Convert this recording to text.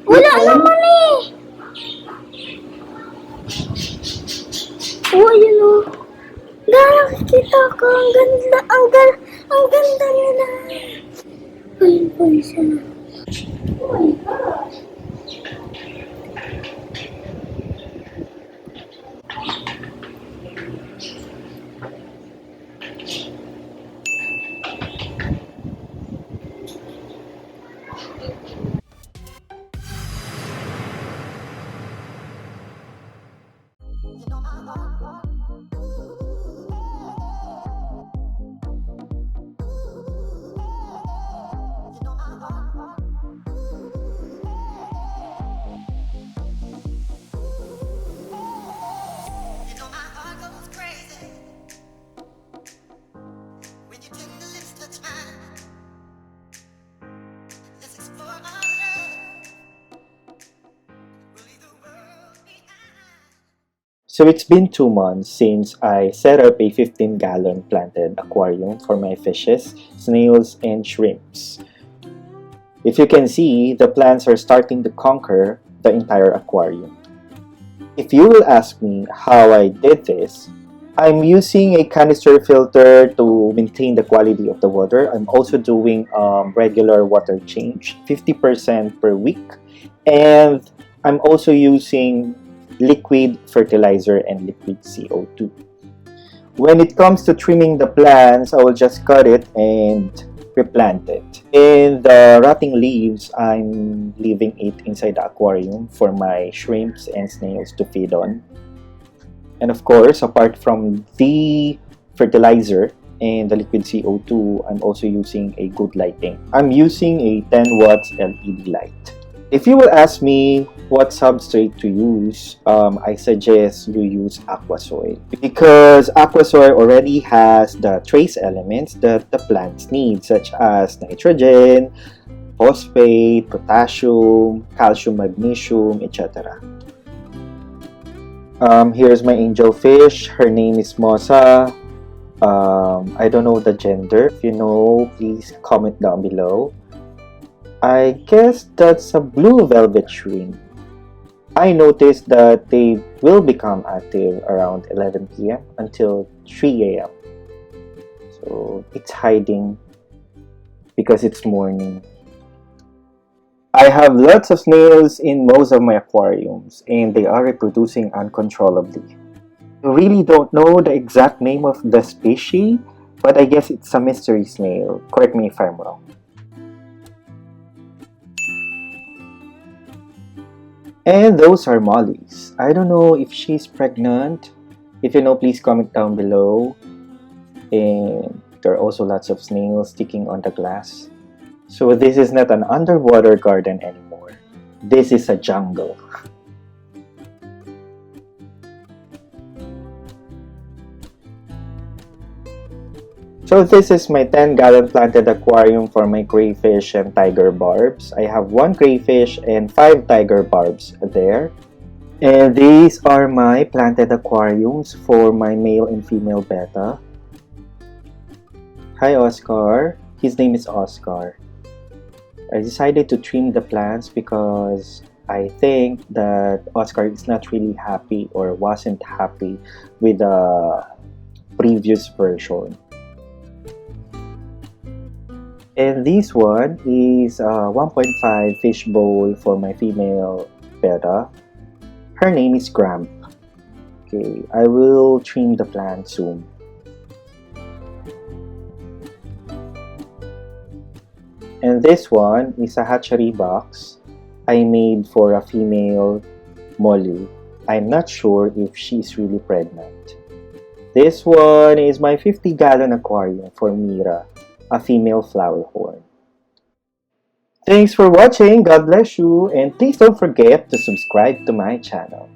Wala naman eh. Oh, ayun o. Nakakita ko. Ang ganda. Ang ganda nila. Ayun po isa. Oh my gosh. So it's been 2 months since I set up a 15-gallon planted aquarium for my fishes, snails, and shrimps. If you can see, the plants are starting to conquer the entire aquarium. If you will ask me how I did this, I'm using a canister filter to maintain the quality of the water. I'm also doing regular water change, 50% per week. And I'm also using liquid fertilizer and liquid CO2. When it comes to trimming the plants, I will just cut it and replant it. And the rotting leaves, I'm leaving it inside the aquarium for my shrimps and snails to feed on. And of course, apart from the fertilizer and the liquid CO2, I'm also using a good lighting. I'm using a 10 watts LED light. If you will ask me what substrate to use, I suggest you use aqua soil, because aqua soil already has the trace elements that the plants need, such as nitrogen, phosphate, potassium, calcium, magnesium, etc. Here's my angelfish. Her name is Mosa. I don't know the gender. If you know, please comment down below. I guess that's a blue velvet shrimp. I noticed that they will become active around 11 p.m. until 3 a.m. So it's hiding because it's morning. I have lots of snails in most of my aquariums, and they are reproducing uncontrollably. I really don't know the exact name of the species, but I guess it's a mystery snail. Correct me if I'm wrong. And those are mollies. I don't know if she's pregnant. If you know, please comment down below. And there are also lots of snails sticking on the glass. So this is not an underwater garden anymore. This is a jungle. So this is my 10-gallon planted aquarium for my crayfish and tiger barbs. I have 1 crayfish and 5 tiger barbs there. And these are my planted aquariums for my male and female betta. Hi Oscar. His name is Oscar. I decided to trim the plants because I think that Oscar is not really happy or wasn't happy with the previous version. And this one is a 1.5 fish bowl for my female betta. Her name is Gramp. Okay, I will trim the plant soon. And this one is a hatchery box I made for a female molly. I'm not sure if she's really pregnant. This one is my 50-gallon aquarium for Mira, a female flower horn. Thanks for watching. God bless you. And please don't forget to subscribe to my channel.